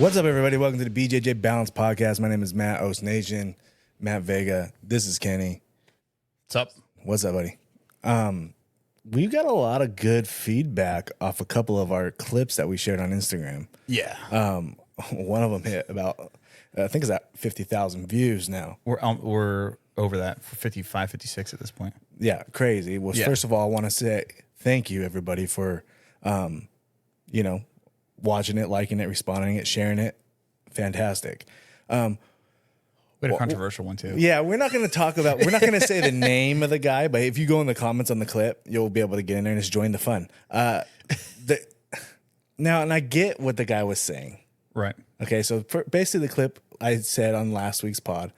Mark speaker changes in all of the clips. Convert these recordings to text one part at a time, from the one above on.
Speaker 1: What's up, everybody? Welcome to the BJJ Balance Podcast. My name is Matt, Oast Nation, Matt Vega. This is Kenny.
Speaker 2: What's up?
Speaker 1: What's up, buddy? We got a lot of good feedback off a couple of our clips that we shared on Instagram.
Speaker 2: Yeah.
Speaker 1: One of them hit about, I think it's at 50,000 views now.
Speaker 2: We're over that for 55, 56 at this point.
Speaker 1: Yeah, crazy. Well, first of all, I want to say thank you, everybody, for, watching it, liking it, responding it, sharing it. Fantastic.
Speaker 2: We had a controversial one too.
Speaker 1: Yeah, we're not going to say the name of the guy, but if you go in the comments on the clip, you'll be able to get in there and just join the fun. Now, and I get what the guy was saying.
Speaker 2: Right.
Speaker 1: Okay, so basically the clip I said on last week's pod,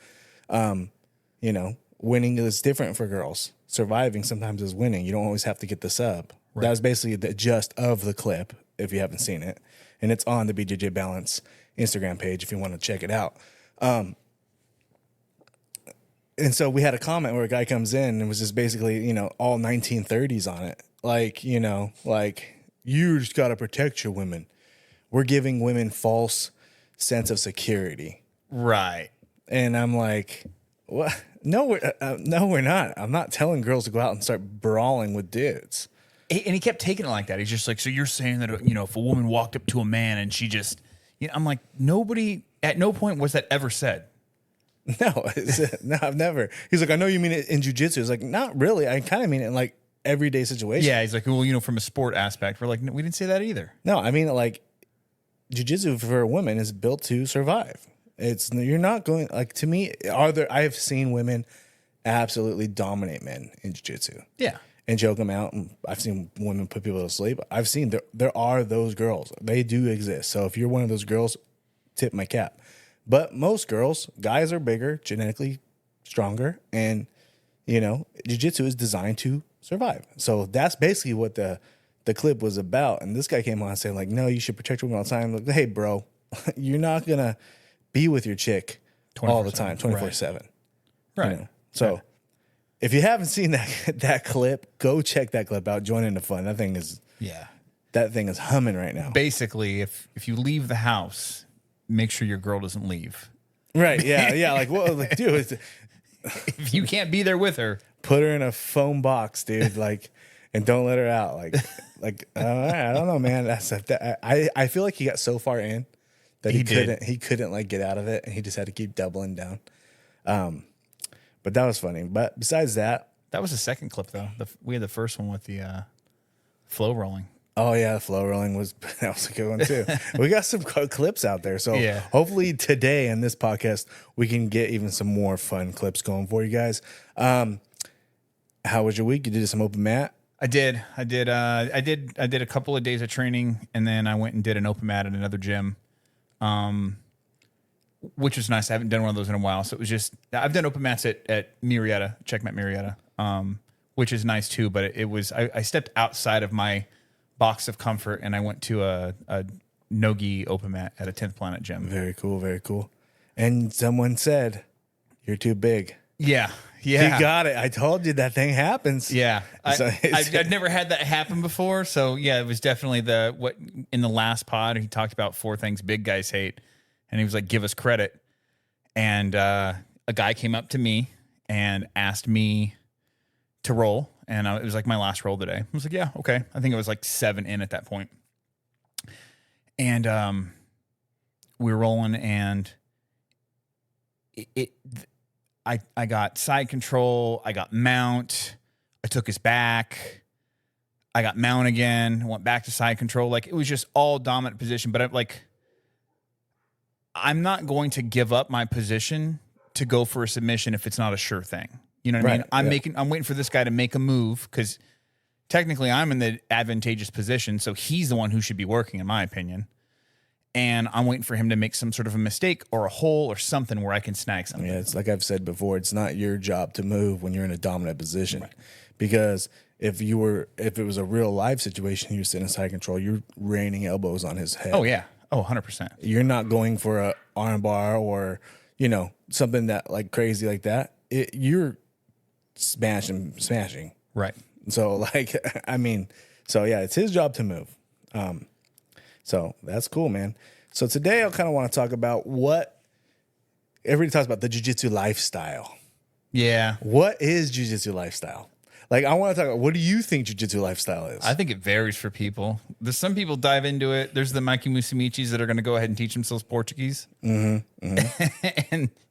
Speaker 1: winning is different for girls. Surviving sometimes is winning. You don't always have to get the sub. Right. That was basically the gist of the clip, if you haven't seen it. And it's on the BJJ Balance Instagram page if you want to check it out. And so we had a comment where a guy comes in and was just basically, all 1930s on it. Like, you just got to protect your women. We're giving women false sense of security.
Speaker 2: Right.
Speaker 1: And I'm like, what? No, we're not. I'm not telling girls to go out and start brawling with dudes.
Speaker 2: And he kept taking it like that. He's just like, so you're saying that, if a woman walked up to a man and she just, I'm like, at no point was that ever said.
Speaker 1: No, I've never. He's like, I know you mean it in Jiu Jitsu. It's like, not really. I kind of mean it in like everyday situation.
Speaker 2: Yeah. He's like, well, from a sport aspect, we're like, no, we didn't say that either.
Speaker 1: No, I mean, like, Jiu Jitsu for a woman is built to survive. You're not going, like, to me, I have seen women absolutely dominate men in Jiu Jitsu.
Speaker 2: Yeah.
Speaker 1: And choke them out. And I've seen women put people to sleep. I've seen there are those girls. They do exist. So if you're one of those girls, tip my cap. But most girls, guys are bigger, genetically stronger, and jiu-jitsu is designed to survive. So that's basically what the clip was about. And this guy came on saying, like, no, you should protect women all the time. Like, hey, bro, you're not gonna be with your chick all the time, 24/7.
Speaker 2: Right.
Speaker 1: So if you haven't seen that clip, go check that clip out. Join in the fun. That thing is humming right now.
Speaker 2: Basically, if you leave the house, make sure your girl doesn't leave.
Speaker 1: Right. Yeah. Yeah. Like, well, like, dude,
Speaker 2: if you can't be there with her,
Speaker 1: put her in a foam box, dude. Like, and don't let her out. I don't know, man. I feel like he got so far in that he couldn't like get out of it, and he just had to keep doubling down. But that was funny. But besides that
Speaker 2: was the second clip though. We had the first one with the flow rolling.
Speaker 1: Oh yeah, the flow rolling was a good one too. We got some clips out there, so hopefully today in this podcast we can get even some more fun clips going for you guys. How was your week? You did some open mat?
Speaker 2: I did a couple of days of training, and then I went and did an open mat at another gym, which was nice. I haven't done one of those in a while, so it was just I've done open mats at Murrieta, Checkmate Murrieta, which is nice too. But it was I stepped outside of my box of comfort, and I went to a no-gi open mat at a 10th Planet gym. Very
Speaker 1: cool, very cool. And someone said, "You're too big."
Speaker 2: Yeah.
Speaker 1: You got it. I told you that thing happens.
Speaker 2: Yeah. I've never had that happen before. So yeah, it was definitely what in the last pod, he talked about 4 things big guys hate. And he was like, give us credit. And a guy came up to me and asked me to roll. And it was like my last roll today. I was like, yeah, okay. I think it was like 7 in at that point. And we were rolling, and I got side control, I got mount, I took his back, I got mount again, went back to side control. Like, it was just all dominant position. But I'm not going to give up my position to go for a submission if it's not a sure thing. You know what I mean? I'm waiting for this guy to make a move, because technically I'm in the advantageous position, so he's the one who should be working, in my opinion. And I'm waiting for him to make some sort of a mistake or a hole or something where I can snag something.
Speaker 1: Yeah, it's like I've said before, it's not your job to move when you're in a dominant position. Right. Because if it was a real live situation, you're sitting in side control, you're raining elbows on his head.
Speaker 2: Oh, yeah. Oh, 100%.
Speaker 1: You're not going for a arm bar or, something that like crazy like that. You're smashing.
Speaker 2: Right.
Speaker 1: So it's his job to move. So that's cool, man. So today I kind of want to talk about what everybody talks about, the jiu-jitsu lifestyle.
Speaker 2: Yeah.
Speaker 1: What is jiu-jitsu lifestyle? Like, I want to talk about, what do you think jiu-jitsu lifestyle is?
Speaker 2: I think it varies for people. There's some people dive into it. There's the Mikey Musamichis that are going to go ahead and teach themselves Portuguese. And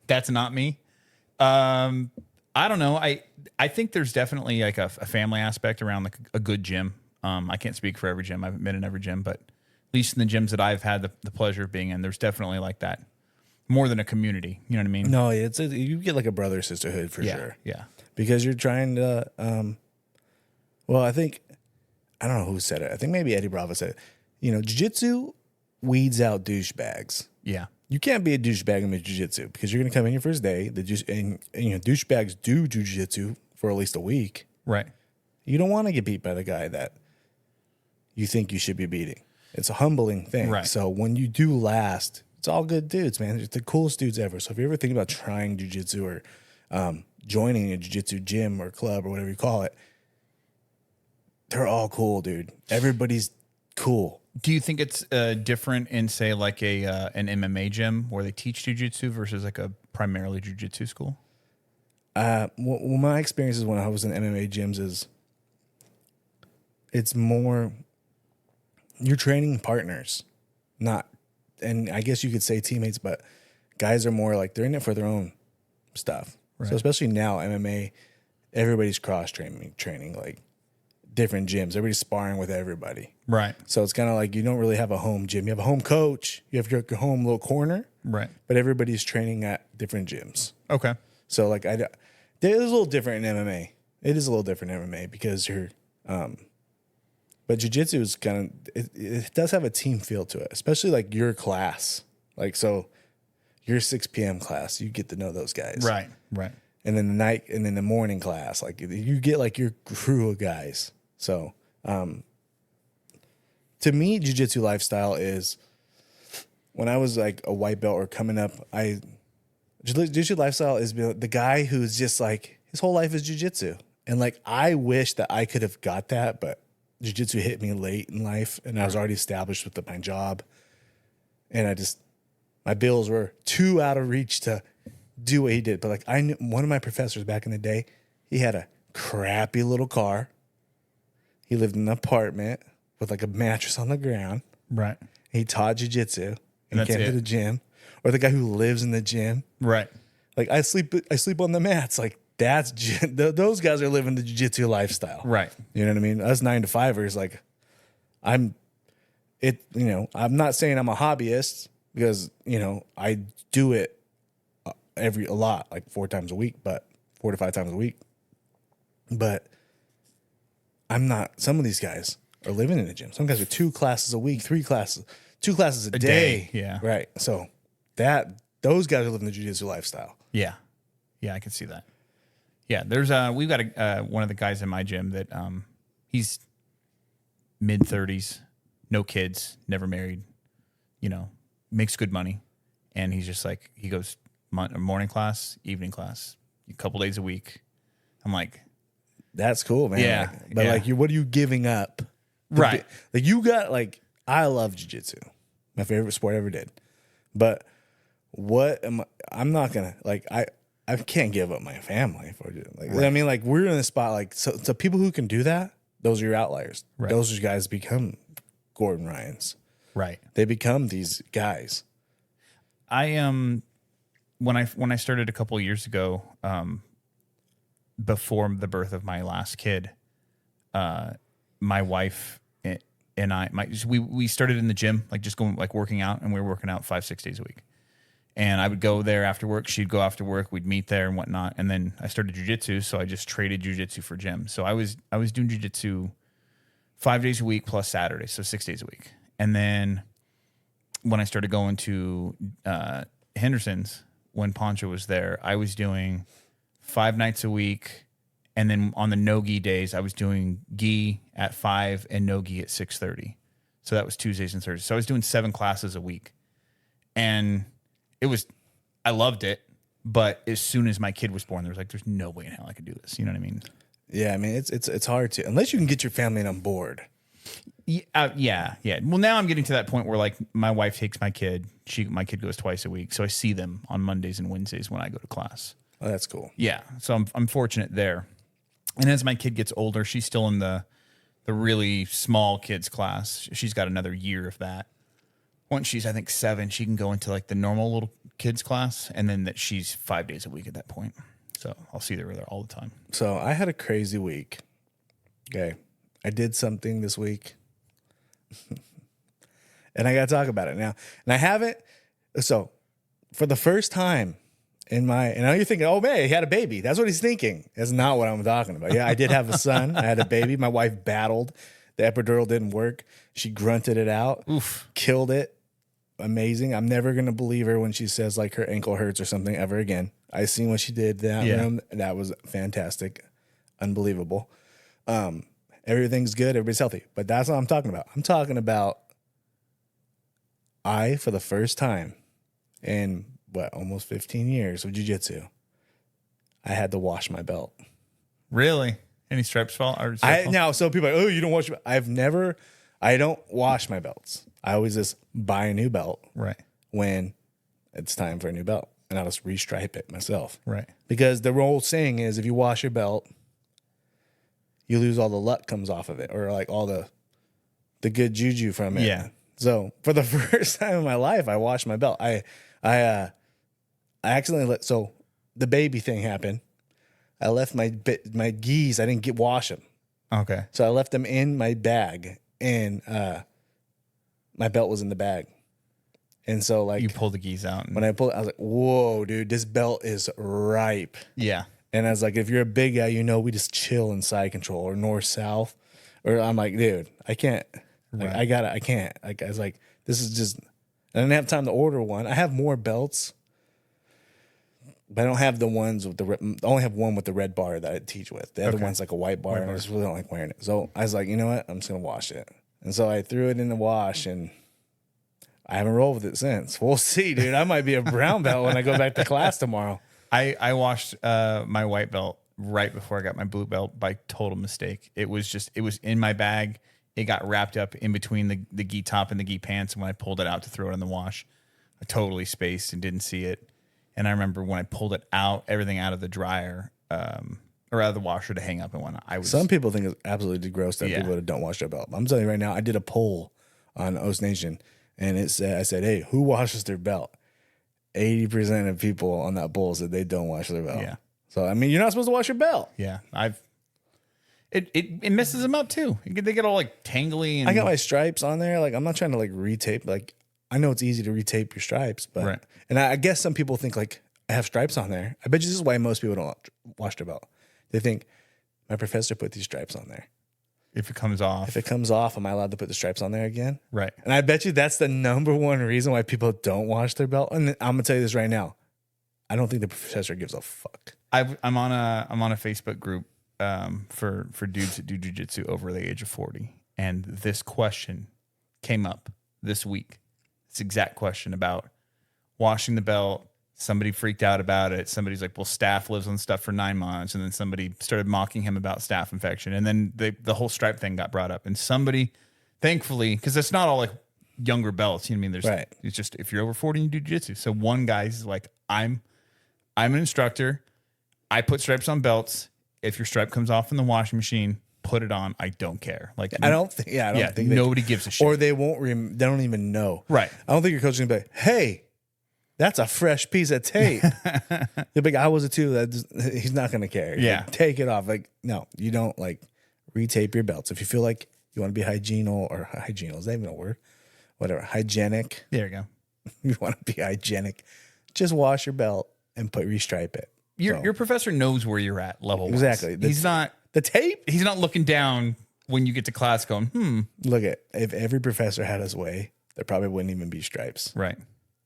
Speaker 2: that's not me. I don't know. I think there's definitely like a family aspect around like a good gym. I can't speak for every gym. I haven't been in every gym, but at least in the gyms that I've had the pleasure of being in, there's definitely like that. More than a community. You know what I mean?
Speaker 1: No, you get like a brother sisterhood for sure.
Speaker 2: Yeah.
Speaker 1: Because you're trying to, well, I don't know who said it. I think maybe Eddie Bravo said it. You know, jiu-jitsu weeds out douchebags.
Speaker 2: Yeah.
Speaker 1: You can't be a douchebag in jiu-jitsu because you're going to come in your first day. And you know, douchebags do jiu-jitsu for at least a week.
Speaker 2: Right.
Speaker 1: You don't want to get beat by the guy that you think you should be beating. It's a humbling thing.
Speaker 2: Right.
Speaker 1: So when you do last, it's all good dudes, man. It's the coolest dudes ever. So if you ever think about trying jiu-jitsu or joining a jiu-jitsu gym or club or whatever you call it, they're all cool, dude. Everybody's cool.
Speaker 2: Do you think it's different in, say, like an MMA gym where they teach jiu-jitsu versus like a primarily jiu-jitsu school?
Speaker 1: Well, my experiences when I was in MMA gyms is it's more you're training partners, not, and I guess you could say teammates, but guys are more like they're in it for their own stuff.
Speaker 2: Right.
Speaker 1: So especially now, MMA, everybody's cross training like different gyms. Everybody's sparring with everybody.
Speaker 2: Right.
Speaker 1: So it's kind of like you don't really have a home gym. You have a home coach. You have your home little corner.
Speaker 2: Right.
Speaker 1: But everybody's training at different gyms.
Speaker 2: Okay.
Speaker 1: So like it is a little different in MMA. It is a little different in MMA because you're, but jiu-jitsu is kind of, it does have a team feel to it, especially like your class. Like, so your 6 p.m. class, you get to know those guys.
Speaker 2: Right. Right.
Speaker 1: And then the night, and then the morning class, like you get like your crew of guys. So, to me, jiu-jitsu lifestyle is when I was like a white belt or coming up, jiu-jitsu lifestyle is the guy who's just like, his whole life is jiu-jitsu. And like, I wish that I could have got that, but jiu-jitsu hit me late in life and I was already established with my job. And my bills were too out of reach to do what he did. But like, I knew one of my professors back in the day, he had a crappy little car. He lived in an apartment with like a mattress on the ground.
Speaker 2: Right.
Speaker 1: He taught jiu-jitsu and
Speaker 2: That's
Speaker 1: came to
Speaker 2: it.
Speaker 1: the gym. Or the guy who lives in the gym.
Speaker 2: Right.
Speaker 1: Like I sleep on the mats. Like those guys are living the jiu-jitsu lifestyle.
Speaker 2: Right.
Speaker 1: You know what I mean? Us 9-to-5ers, like I'm not saying I'm a hobbyist because, you know, I do it a lot, like 4 times a week, but 4 to 5 times a week. But I'm not, some of these guys are living in the gym. Some guys are 2 classes a week, 3 classes, 2 classes a day.
Speaker 2: Yeah.
Speaker 1: Right. So those guys are living the jiu-jitsu lifestyle.
Speaker 2: Yeah. Yeah, I can see that. Yeah, there's we've got one of the guys in my gym that he's mid-30s, no kids, never married, you know, makes good money, and he's just like, he goes morning class, evening class, a couple days a week. I'm like,
Speaker 1: that's cool, man.
Speaker 2: Yeah,
Speaker 1: But
Speaker 2: yeah.
Speaker 1: like, what are you giving up?
Speaker 2: Right.
Speaker 1: Like you got like, I love jiu-jitsu, my favorite sport I ever did. But I'm not gonna like, I can't give up my family for it. Like,
Speaker 2: Right.
Speaker 1: I mean, like we're in a spot like, so people who can do that, those are your outliers.
Speaker 2: Right.
Speaker 1: Those guys become Gordon Ryans.
Speaker 2: right.
Speaker 1: They become these guys.
Speaker 2: I when I started a couple years ago, before the birth of my last kid, my wife and I, we started in the gym, like just going, like working out, and we were working out 5-6 days a week. And I would go there after work. She'd go after work. We'd meet there and whatnot. And then I started jiu-jitsu, so I just traded jiu-jitsu for gym. So I was doing jiu-jitsu 5 days a week plus Saturdays, so 6 days a week. And then when I started going to Henderson's, when Poncho was there, I was doing 5 nights a week. And then on the no-gi days, I was doing gi at 5 and no-gi at 6:30. So that was Tuesdays and Thursdays. So I was doing 7 classes a week. And I loved it. But as soon as my kid was born, there was like, there's no way in hell I could do this. You know what I mean?
Speaker 1: Yeah, I mean, it's hard to, unless you can get your family on board.
Speaker 2: Yeah. Well, now I'm getting to that point where like my wife takes my kid. My kid goes twice a week, so I see them on Mondays and Wednesdays when I go to class.
Speaker 1: Oh, that's cool.
Speaker 2: Yeah, so I'm fortunate there. And as my kid gets older, she's still in the really small kids class. She's got another year of that. Once she's, I think, 7, she can go into like the normal little kids class, and then that she's 5 days a week at that point. So I'll see her there all the time.
Speaker 1: So I had a crazy week. Okay. I did something this week. And I got to talk about it now. And I haven't. So for the first time and now you're thinking, oh man, he had a baby. That's what he's thinking. That's not what I'm talking about. Yeah, I did have a son. I had a baby. My wife battled. The epidural didn't work. She grunted it out.
Speaker 2: Oof.
Speaker 1: Killed it. Amazing. I'm never going to believe her when she says like her ankle hurts or something ever again. I seen what she did that room. That was fantastic. Unbelievable. Everything's good. Everybody's healthy. But that's what I'm talking about. I'm talking about for the first time in almost 15 years of jiu-jitsu, I had to wash my belt.
Speaker 2: Really? Any stripes fall?
Speaker 1: Now, so people are like, oh, you don't wash your belt. I don't wash my belts. I always just buy a new belt when it's time for a new belt. And I'll just restripe it myself.
Speaker 2: Right.
Speaker 1: Because the old saying is if you wash your belt, you lose all the luck comes off of it, or like all the good juju from it.
Speaker 2: Yeah.
Speaker 1: So for the first time in my life, I washed my belt. I accidentally so the baby thing happened. I left my gis. I didn't wash them.
Speaker 2: Okay.
Speaker 1: So I left them in my bag, and my belt was in the bag. And so like
Speaker 2: you pulled the gis out.
Speaker 1: When I pulled, I was like, "Whoa, dude, this belt is ripe."
Speaker 2: Yeah. And
Speaker 1: I was like, "If you're a big guy, we just chill in side control or north south." Or I'm like, "Dude, I can't. Like, I can't." Like I was like, "This is just." I didn't have time to order one. I have more belts, but I don't have the ones with I only have one with the red bar that I teach with. The other one's like a white bar, and I just really don't like wearing it. So I was like, you know what? I'm just gonna wash it. And so I threw it in the wash, and I haven't rolled with it since. We'll see, dude. I might be a brown belt when I go back to class tomorrow.
Speaker 2: I washed my white belt right before I got my blue belt by total mistake. It was in my bag. It got wrapped up in between the gi top and the gi pants. And when I pulled it out to throw it in the wash, I totally spaced and didn't see it. And I remember when I pulled it out, everything out of the dryer or out of the washer to hang up and whatnot. Some
Speaker 1: people think it's absolutely gross that people that don't wash their belt. I'm telling you right now, I did a poll on Oast Nation, and I said, hey, who washes their belt? 80% of people on that poll said they don't wash their belt.
Speaker 2: Yeah.
Speaker 1: So, I mean, you're not supposed to wash your belt.
Speaker 2: Yeah. It messes them up too. They get all like tangly. And
Speaker 1: I got my stripes on there. Like, I'm not trying to like retape. Like, I know it's easy to retape your stripes, but and I guess some people think like I have stripes on there. I bet you this is why most people don't wash their belt. They think my professor put these stripes on there.
Speaker 2: If it comes off,
Speaker 1: am I allowed to put the stripes on there again?
Speaker 2: Right.
Speaker 1: And I bet you that's the number one reason why people don't wash their belt. And I'm gonna tell you this right now. I don't think the professor gives a fuck.
Speaker 2: I'm on a Facebook group for dudes that do jiu-jitsu over the age of 40. And this question came up this week. This exact question about washing the belt. Somebody freaked out about it. Somebody's like, well, staph lives on stuff for 9 months. And then somebody started mocking him about staph infection. And then the whole stripe thing got brought up. And somebody, thankfully, because it's not all like younger belts. You know what I mean? It's just if you're over 40 and you do jiu-jitsu. So one guy's like, I'm an instructor. I put stripes on belts. If your stripe comes off in the washing machine, put it on. I don't care. Like
Speaker 1: I don't think
Speaker 2: nobody gives a shit.
Speaker 1: Or they won't. They don't even know.
Speaker 2: Right.
Speaker 1: I don't think your coach is gonna be like, hey, that's a fresh piece of tape. The big I was it too. He's not gonna care.
Speaker 2: Yeah.
Speaker 1: Like, take it off. Like no, you don't like retape your belts. If you feel like you want to be hygienal or hygienal, is that even a word? Whatever. Hygienic.
Speaker 2: There you go.
Speaker 1: You want to be hygienic. Just wash your belt and restripe it.
Speaker 2: Your professor knows where you're at level.
Speaker 1: Exactly.
Speaker 2: He's not
Speaker 1: the tape.
Speaker 2: He's not looking down when you get to class going,
Speaker 1: Look if every professor had his way, there probably wouldn't even be stripes.
Speaker 2: Right.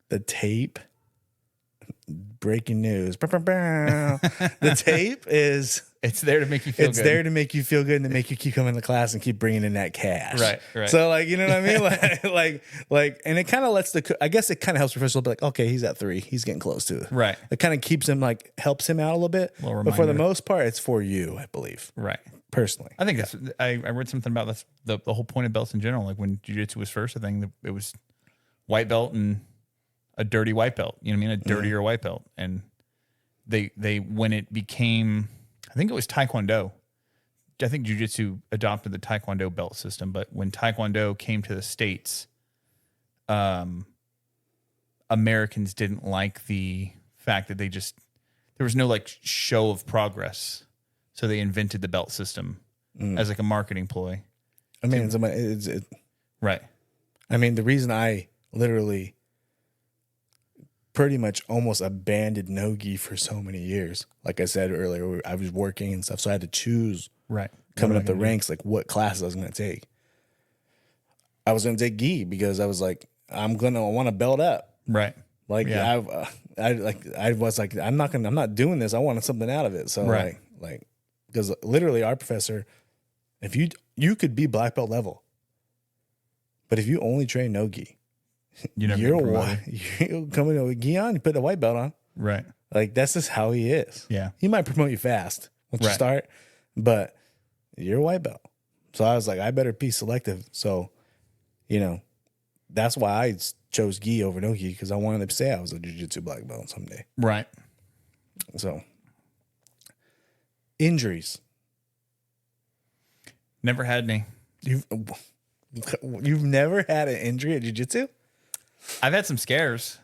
Speaker 1: The tape, breaking news. The tape is
Speaker 2: It's there to make you feel
Speaker 1: it's
Speaker 2: good.
Speaker 1: there to make you feel good and to make you keep coming to class and keep bringing in that cash.
Speaker 2: Right.
Speaker 1: So like, you know what I mean? Like, and it kind of lets I guess it kind of helps professional be like, okay, he's at 3. He's getting close to it.
Speaker 2: Right.
Speaker 1: It kind of keeps him like, helps him out a little bit.
Speaker 2: Little
Speaker 1: but for the
Speaker 2: reminder.
Speaker 1: most part, it's for you, I believe.
Speaker 2: Right.
Speaker 1: Personally.
Speaker 2: I think that's, I read something about this, the whole point of belts in general. Like when jiu-jitsu was first, I think it was white belt and a dirty white belt, you know what I mean? A dirtier white belt. And they, when it became, I think it was Taekwondo. I think jiu-jitsu adopted the Taekwondo belt system, but when Taekwondo came to the States, Americans didn't like the fact that there was no like show of progress. So they invented the belt system as like a marketing ploy.
Speaker 1: I mean,
Speaker 2: Right.
Speaker 1: I mean, the reason I literally pretty much almost abandoned no-gi for so many years, like I said earlier, I was working and stuff, so I had to choose coming up the ranks, like what classes I was going to take. I was going to take gi because I was like, I want to belt up.
Speaker 2: Right.
Speaker 1: Like I was like, I'm not doing this. I wanted something out of it. So like, because literally our professor, if you could be black belt level, but if you only train no gi, you're coming over gi on, you put the white belt on.
Speaker 2: Right.
Speaker 1: Like that's just how he is.
Speaker 2: Yeah.
Speaker 1: He might promote you fast once you start, but you're a white belt. So I was like, I better be selective. So, you know, that's why I chose gi over no gi, because I wanted to say I was a jiu-jitsu black belt someday.
Speaker 2: Right.
Speaker 1: So injuries.
Speaker 2: Never had any.
Speaker 1: You've never had an injury at jiu-jitsu?
Speaker 2: I've had some scares.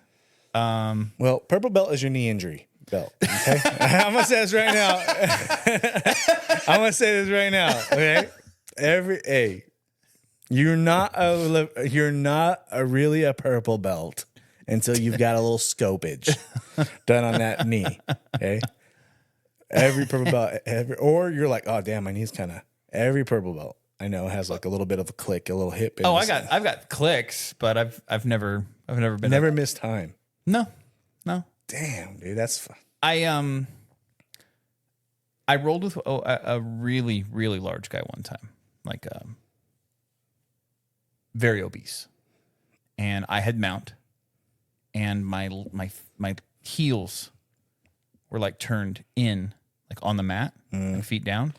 Speaker 1: Well, purple belt is your knee injury belt. Okay, I'm gonna say this right now. Okay, you're not really a purple belt until you've got a little scopage done on that knee. Okay, every purple belt, or you're like, oh damn, my knee's kind of. Every purple belt I know has like a little bit of a click, a little hip.
Speaker 2: Oh, I've got clicks, but I've never been
Speaker 1: missed time.
Speaker 2: No.
Speaker 1: Damn, dude, that's fun.
Speaker 2: I rolled with a really, really large guy one time, like very obese, and I had mount, and my heels were like turned in, like on the mat, and feet down,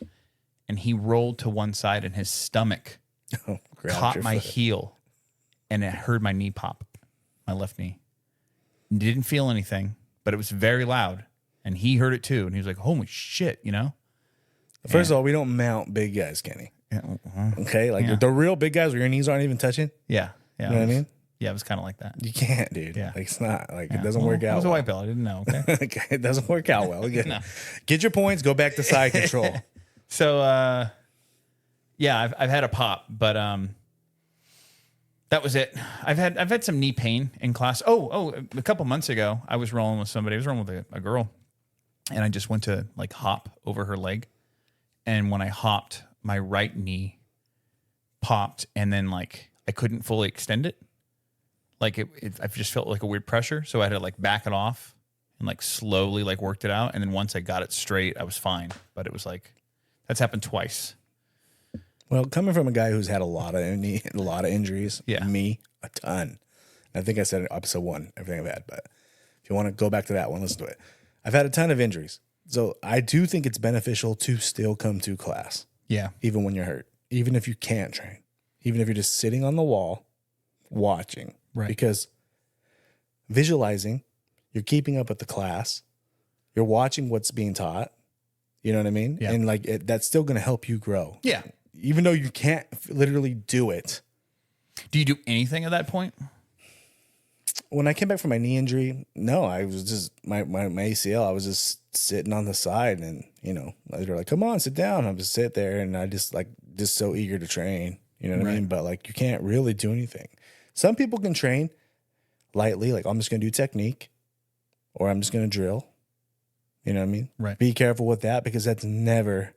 Speaker 2: and he rolled to one side, and his stomach caught my heel, and it heard my knee pop, my left knee. Didn't feel anything, but it was very loud, and he heard it too, and he was like, "Holy shit!" You know.
Speaker 1: First of all, we don't mount big guys, Kenny.
Speaker 2: Yeah.
Speaker 1: Okay, like the real big guys where your knees aren't even touching.
Speaker 2: Yeah.
Speaker 1: You know what I mean?
Speaker 2: Yeah, it was kind of like that.
Speaker 1: You can't, dude.
Speaker 2: Yeah.
Speaker 1: Like it's not like it doesn't work out.
Speaker 2: I was a
Speaker 1: well.
Speaker 2: white belt. I didn't know. Okay.
Speaker 1: Okay, it doesn't work out well.
Speaker 2: No.
Speaker 1: Get your points. Go back to side control.
Speaker 2: So, yeah, I've had a pop, but that was it. I've had some knee pain in class. Oh, a couple months ago, I was rolling with somebody. I was rolling with a girl, and I just went to like hop over her leg, and when I hopped, my right knee popped, and then like I couldn't fully extend it. Like I just felt like a weird pressure, so I had to like back it off and like slowly like worked it out. And then once I got it straight, I was fine. But it was like that's happened twice.
Speaker 1: Well, coming from a guy who's had a lot of injuries, me a ton. I think I said in episode 1 everything I've had, but if you want to go back to that one, listen to it. I've had a ton of injuries, so I do think it's beneficial to still come to class.
Speaker 2: Yeah,
Speaker 1: even when you're hurt, even if you can't train, even if you're just sitting on the wall watching,
Speaker 2: right?
Speaker 1: Because visualizing, you're keeping up with the class, you're watching what's being taught. You know what I mean?
Speaker 2: Yeah.
Speaker 1: And like that's still going to help you grow.
Speaker 2: Yeah.
Speaker 1: Even though you can't literally do it.
Speaker 2: Do you do anything at that point?
Speaker 1: When I came back from my knee injury, no, I was just my ACL. I was just sitting on the side, and you know, they're like, "Come on, sit down." I just sit there, and I just so eager to train. You know what I mean? But like, you can't really do anything. Some people can train lightly, like I'm just going to do technique, or I'm just going to drill. You know what I mean?
Speaker 2: Right.
Speaker 1: Be careful with that, because that's never.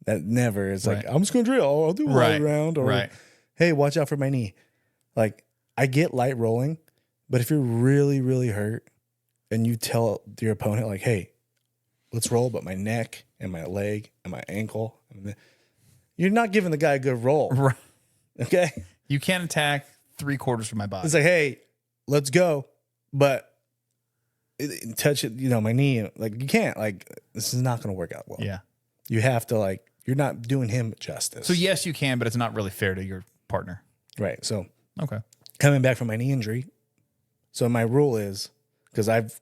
Speaker 1: That never is like, I'm just going to drill. I'll do a right round. Or, hey, watch out for my knee. Like, I get light rolling, but if you're really, really hurt, and you tell your opponent like, hey, let's roll, but my neck and my leg and my ankle, you're not giving the guy a good roll.
Speaker 2: Right.
Speaker 1: Okay.
Speaker 2: You can't attack 3/4 of my body.
Speaker 1: It's like, hey, let's go. But touch it, my knee. Like, you can't. Like, this is not going to work out well.
Speaker 2: Yeah.
Speaker 1: You have to, like, you're not doing him justice.
Speaker 2: So, yes, you can, but it's not really fair to your partner.
Speaker 1: Right. So,
Speaker 2: okay.
Speaker 1: Coming back from my knee injury. So, my rule is, because I've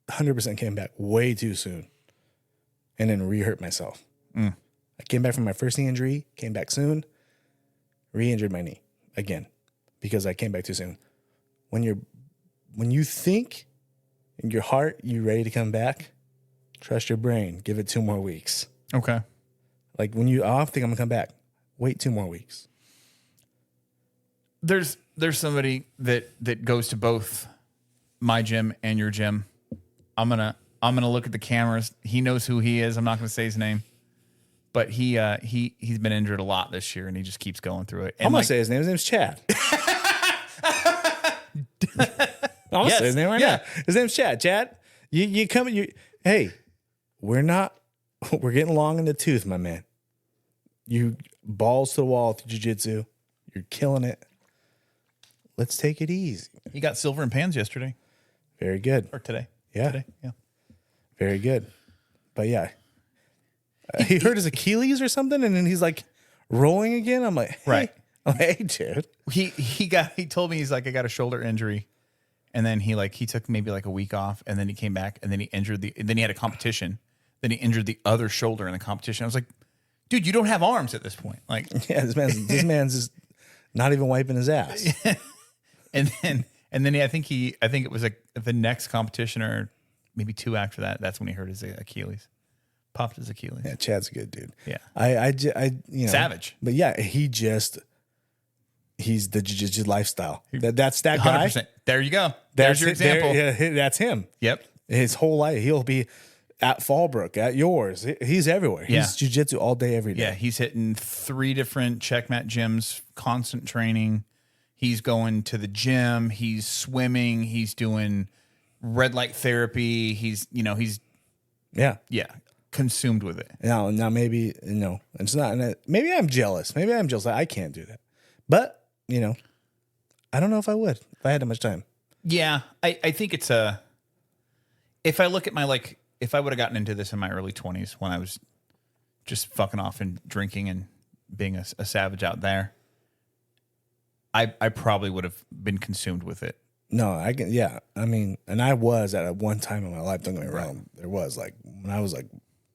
Speaker 1: 100% came back way too soon and then re-hurt myself. I came back from my first knee injury, came back soon, re-injured my knee again because I came back too soon. When you think in your heart you're ready to come back, trust your brain. Give it 2 more weeks.
Speaker 2: Okay.
Speaker 1: Like when I don't think I'm gonna come back. Wait 2 more weeks.
Speaker 2: There's somebody that goes to both my gym and your gym. I'm gonna look at the cameras. He knows who he is. I'm not gonna say his name, but he's been injured a lot this year, and he just keeps going through it. And
Speaker 1: I'm gonna say his name. His name's Chad. I'm gonna say his name right now. His name's Chad. Chad, you come. Hey, we're getting long in the tooth, my man. You balls to the wall with jiu-jitsu. You're killing it. Let's take it easy.
Speaker 2: He got silver in pans yesterday.
Speaker 1: Very good.
Speaker 2: Or today.
Speaker 1: Yeah.
Speaker 2: Today. Yeah.
Speaker 1: Very good. But yeah. He hurt his Achilles or something, and then he's like rolling again. I'm like, hey.
Speaker 2: Right.
Speaker 1: I'm like, hey, dude.
Speaker 2: He told me, he's like, I got a shoulder injury. And then he took maybe like a week off, and then he came back, and then he then he had a competition. Then he injured the other shoulder in the competition. I was like, dude, you don't have arms at this point. Like,
Speaker 1: yeah, this man's just not even wiping his ass.
Speaker 2: and then I think it was like the next competition or maybe 2 after that. That's when he hurt his Achilles, popped his Achilles.
Speaker 1: Yeah, Chad's a good dude.
Speaker 2: Yeah,
Speaker 1: I
Speaker 2: savage.
Speaker 1: But yeah, he's the jiu-jitsu lifestyle. That's that guy.
Speaker 2: 100%. There you go. There's your example.
Speaker 1: That's him.
Speaker 2: Yep.
Speaker 1: His whole life, he'll be at Fallbrook, at yours. He's everywhere.
Speaker 2: Yeah.
Speaker 1: He's jiu-jitsu all day, every day.
Speaker 2: Yeah, he's hitting 3 different checkmat gyms, constant training. He's going to the gym. He's swimming. He's doing red light therapy. He's consumed with it.
Speaker 1: Now maybe it's not. Maybe I'm jealous. I can't do that. But I don't know if I would if I had that much time.
Speaker 2: Yeah, I think it's if I look at if I would have gotten into this in my early 20s when I was just fucking off and drinking and being a savage out there, I probably would have been consumed with it.
Speaker 1: No, I can. Yeah, I mean, and I was at one time in my life. Don't get me wrong. There was when I was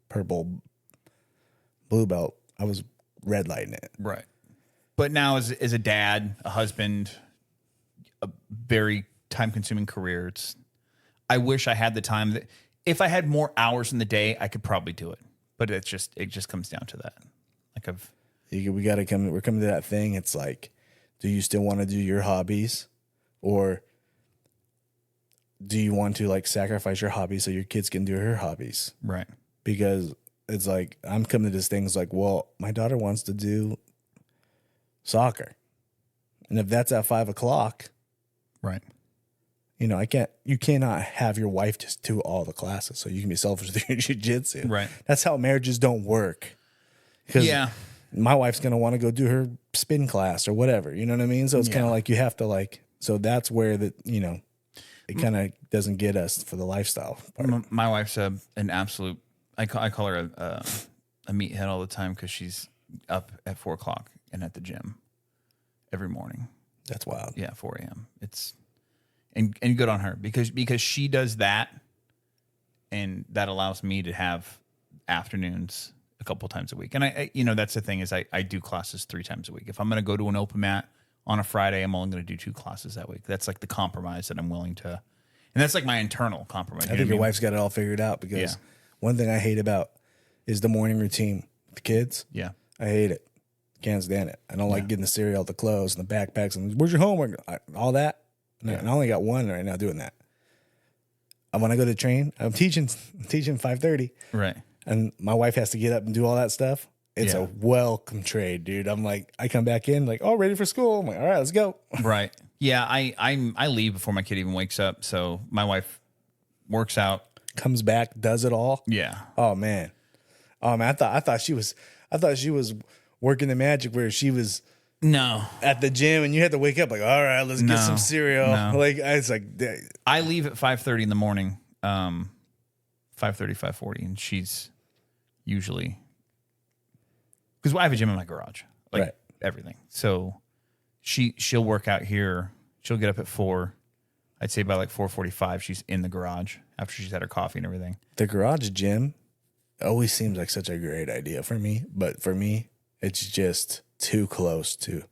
Speaker 1: purple, blue belt. I was red lighting it.
Speaker 2: Right. But now as a dad, a husband, a very time consuming career, I wish I had the time that if I had more hours in the day, I could probably do it. But it just comes down to that.
Speaker 1: We got to come. We're coming to that thing. It's like, do you still want to do your hobbies, or do you want to sacrifice your hobbies so your kids can do her hobbies?
Speaker 2: Right.
Speaker 1: Because it's like I'm coming to this thing. It's like, well, my daughter wants to do soccer, and if that's at 5:00,
Speaker 2: right?
Speaker 1: You cannot have your wife just do all the classes so you can be selfish with your jiu-jitsu.
Speaker 2: Right.
Speaker 1: That's how marriages don't work. Because my wife's gonna want to go do her spin class or whatever. You know what I mean? So it's kind of like you have to So that's where it kind of doesn't get us for the lifestyle part.
Speaker 2: My wife's an absolute. I call her a meathead all the time because she's up at 4:00 and at the gym every morning.
Speaker 1: That's wild.
Speaker 2: Yeah, 4 a.m. It's and good on her because she does that, and that allows me to have afternoons a couple times a week. And I that's the thing is I do classes 3 times a week. If I'm going to go to an open mat on a Friday, I'm only going to do 2 classes that week. That's the compromise that I'm willing to, and that's my internal compromise.
Speaker 1: I think your wife's got it all figured out because one thing I hate about is the morning routine with the kids.
Speaker 2: Yeah, I
Speaker 1: hate it. Can't stand it. I don't like getting the cereal, the clothes, and the backpacks, and where's your homework? All that. Yeah. And I only got one right now doing that. And when I go to train, I'm teaching 5:30.
Speaker 2: Right.
Speaker 1: And my wife has to get up and do all that stuff. It's a welcome trade, dude. I'm like, I come back in ready for school. I'm like, all right, let's go.
Speaker 2: Right. Yeah. I leave before my kid even wakes up. So my wife works out,
Speaker 1: comes back, does it all.
Speaker 2: yeah.
Speaker 1: Oh man. I thought she was working the magic where she was
Speaker 2: No,
Speaker 1: at the gym and you had to wake up like, all right, let's get some cereal.
Speaker 2: No.
Speaker 1: Like it's like
Speaker 2: I leave at 5:30 in the morning, 5:30, 5:40, and she's usually because I have a gym in my garage, like
Speaker 1: right.
Speaker 2: everything. So she'll work out here. She'll get up at 4. I'd say by like 4:45, she's in the garage after she's had her coffee and everything.
Speaker 1: The garage gym always seems like such a great idea for me, but for me, it's just too close to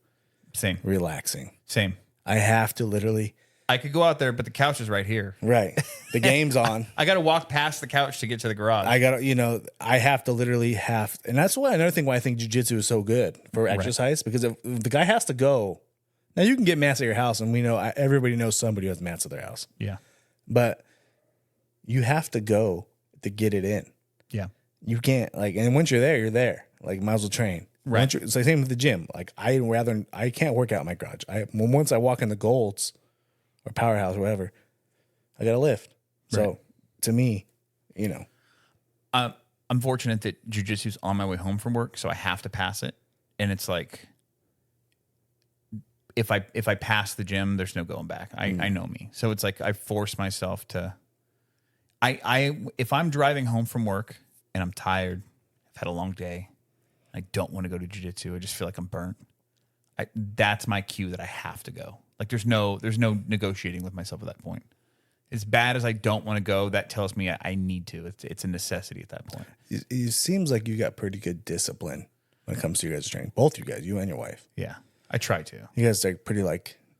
Speaker 1: relaxing.
Speaker 2: Same.
Speaker 1: I have to literally.
Speaker 2: I could go out there, but the couch is right here.
Speaker 1: Right. The game's on.
Speaker 2: I got to walk past the couch to get to the garage.
Speaker 1: I have to literally and that's another thing why I think jiu-jitsu is so good for exercise, because if the guy has to go. Now you can get mats at your house, and we know everybody knows somebody who has mats at their house.
Speaker 2: Yeah.
Speaker 1: But you have to go to get it in.
Speaker 2: Yeah.
Speaker 1: You can't and once you're there, you're there. Like might as well train.
Speaker 2: Right.
Speaker 1: It's the same with the gym. Like I can't work out in my garage. Once I walk in the Golds or Powerhouse or whatever, I got to lift. So to me,
Speaker 2: I'm fortunate that jiu-jitsu's on my way home from work, so I have to pass it. And it's like, if I pass the gym, there's no going back. I know me. So it's like I force myself to, if I'm driving home from work and I'm tired, I've had a long day, I don't want to go to jiu-jitsu, I just feel like I'm burnt. That's my cue that I have to go. Like there's no negotiating with myself at that point. As bad as I don't want to go, that tells me I need to. It's a necessity at that point.
Speaker 1: It seems like you got pretty good discipline when it comes to your guys' training. Both you guys, you and your wife.
Speaker 2: Yeah, I try to.
Speaker 1: You guys are pretty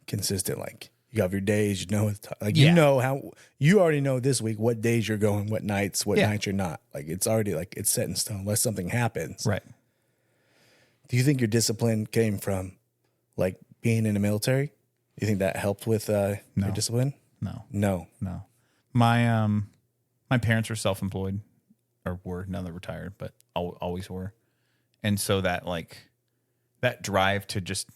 Speaker 1: consistent. Like you have your days. You know how you already know this week what days you're going, what nights you're not. Like it's already it's set in stone unless something happens.
Speaker 2: Right.
Speaker 1: Do you think your discipline came from being in the military? Do you think that helped with your discipline? No.
Speaker 2: My parents were self-employed, or were. Now they're retired, but always were. And so that that drive to just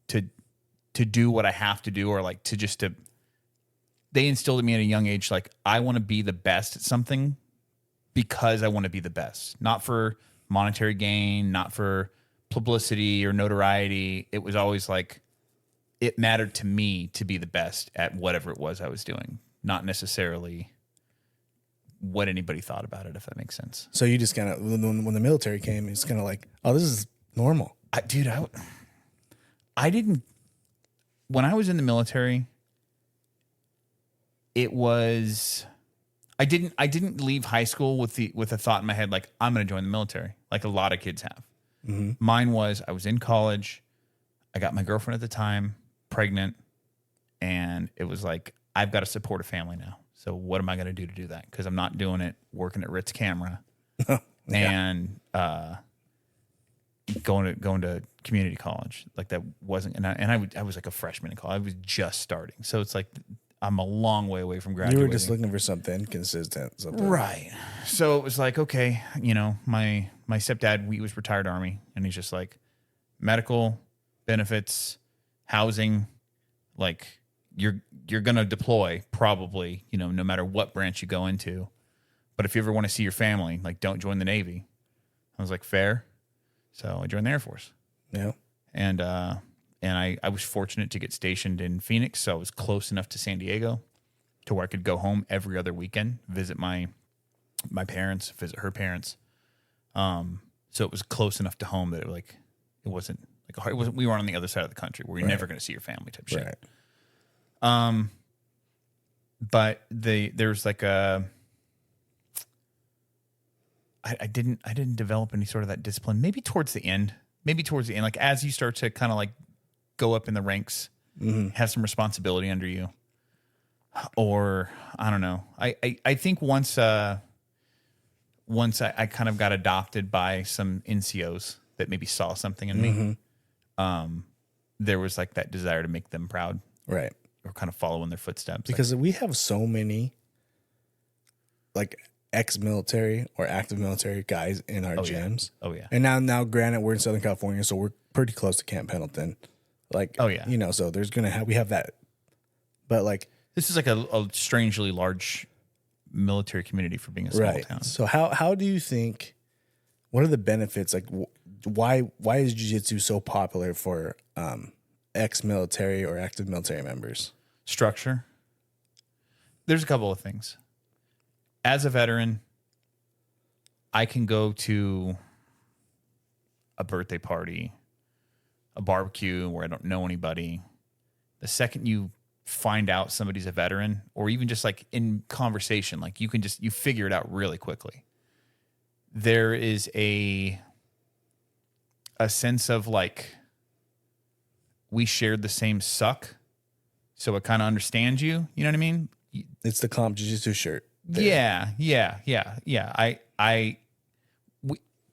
Speaker 2: to do what I have to do, or they instilled in me at a young age, I want to be the best at something because I want to be the best, not for monetary gain, not for publicity or notoriety. It was always it mattered to me to be the best at whatever it was I was doing, not necessarily what anybody thought about it, if that makes sense.
Speaker 1: So you just kind of, when the military came, it's kind of oh, this is normal.
Speaker 2: I didn't, when I was in the military, it was, I didn't leave high school with a thought in my head, I'm going to join the military, like a lot of kids have. Mm-hmm. Mine was, I was in college, I got my girlfriend at the time, pregnant, and it was I've got to support a family now. So what am I going to do that? Because I'm not doing it working at Ritz Camera and going to community college. That wasn't, and I was a freshman in college. I was just starting, so it's I'm a long way away from graduating.
Speaker 1: You were just looking for something consistent,
Speaker 2: right? So it was okay, my stepdad, he was retired Army, and he's just medical benefits, housing, you're gonna deploy probably, no matter what branch you go into. But if you ever want to see your family, don't join the Navy. I was fair. So I joined the Air Force.
Speaker 1: Yeah.
Speaker 2: And I was fortunate to get stationed in Phoenix, so I was close enough to San Diego to where I could go home every other weekend, visit my parents, visit her parents. So it was close enough to home that it wasn't we weren't on the other side of the country where you're never going to see your family type shit.
Speaker 1: Right.
Speaker 2: But there's I didn't develop any sort of that discipline. Maybe towards the end, as you start to kind of go up in the ranks, have some responsibility under you, or I don't know. I think once I kind of got adopted by some NCOs that maybe saw something in me, there was that desire to make them proud,
Speaker 1: right,
Speaker 2: or kind of follow in their footsteps.
Speaker 1: Because we have so many ex-military or active military guys in our gyms.
Speaker 2: Yeah. Oh yeah.
Speaker 1: And now granted, we're in Southern California, so we're pretty close to Camp Pendleton. So there's we have that. But
Speaker 2: this is a strangely large military community for being a small town.
Speaker 1: So how do you think? What are the benefits? Like, why is jiu-jitsu so popular for ex-military or active military members?
Speaker 2: Structure. There's a couple of things. As a veteran, I can go to a birthday party, a barbecue where I don't know anybody. The second you find out somebody's a veteran, or even just like in conversation, like you figure it out really quickly. There is a sense of like, we shared the same suck, so it kind of understands you. You know what I mean?
Speaker 1: It's the comp jiu-jitsu shirt. There.
Speaker 2: Yeah.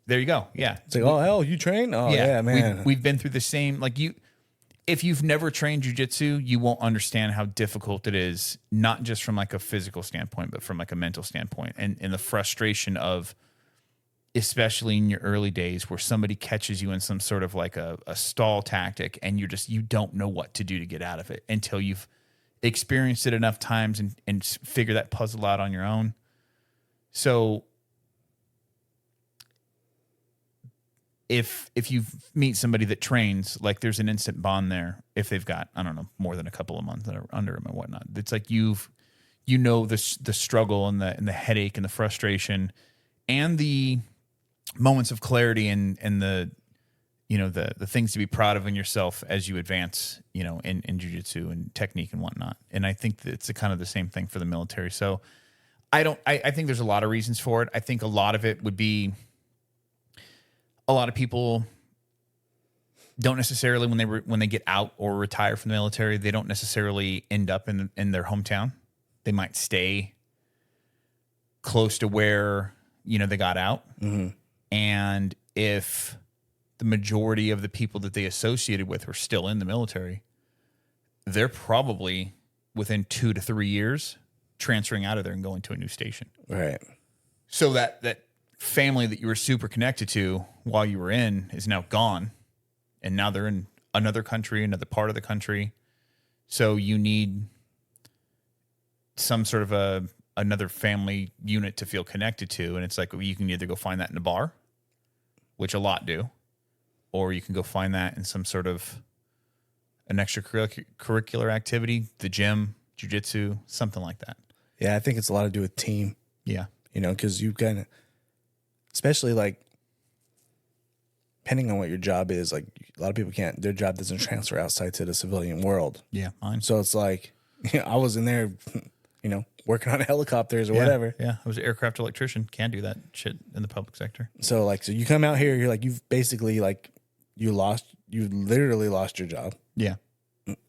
Speaker 2: There you go. Yeah.
Speaker 1: It's like, oh, hell, you train? Oh, yeah, man.
Speaker 2: We've been through the same, like if you've never trained jiu-jitsu, you won't understand how difficult it is, not just from like a physical standpoint, but from like a mental standpoint, and the frustration of, especially in your early days, where somebody catches you in some sort of like a stall tactic, and you don't know what to do to get out of it until you've experienced it enough times and figure that puzzle out on your own. So if you meet somebody that trains, like there's an instant bond there. If they've got, I don't know, more than a couple of months that are under them and whatnot, it's like the struggle and the headache and the frustration and the moments of clarity and the things to be proud of in yourself as you advance, in jiu-jitsu and technique and whatnot. And I think that it's kind of the same thing for the military. So I think there's a lot of reasons for it. I think a lot of it would be, a lot of people don't necessarily, when they get out or retire from the military, they don't necessarily end up in their hometown. They might stay close to where, they got out. Mm-hmm. And if the majority of the people that they associated with were still in the military, they're probably within 2 to 3 years transferring out of there and going to a new station.
Speaker 1: Right.
Speaker 2: So that family that you were super connected to while you were in is now gone, and now they're in another country, another part of the country. So you need some sort of another family unit to feel connected to. And it's like, you can either go find that in a bar, which a lot do, or you can go find that in some sort of an extracurricular activity, the gym, jiu-jitsu, something like that.
Speaker 1: Yeah, I think it's a lot to do with team.
Speaker 2: Yeah.
Speaker 1: Because you kind of, especially like, depending on what your job is, like a lot of people their job doesn't transfer outside to the civilian world.
Speaker 2: Yeah, mine.
Speaker 1: So it's like, I was in there, working on helicopters or whatever.
Speaker 2: Yeah, I was an aircraft electrician. Can't do that shit in the public sector.
Speaker 1: So you come out here, you're like, you've basically like, you literally lost your job.
Speaker 2: Yeah.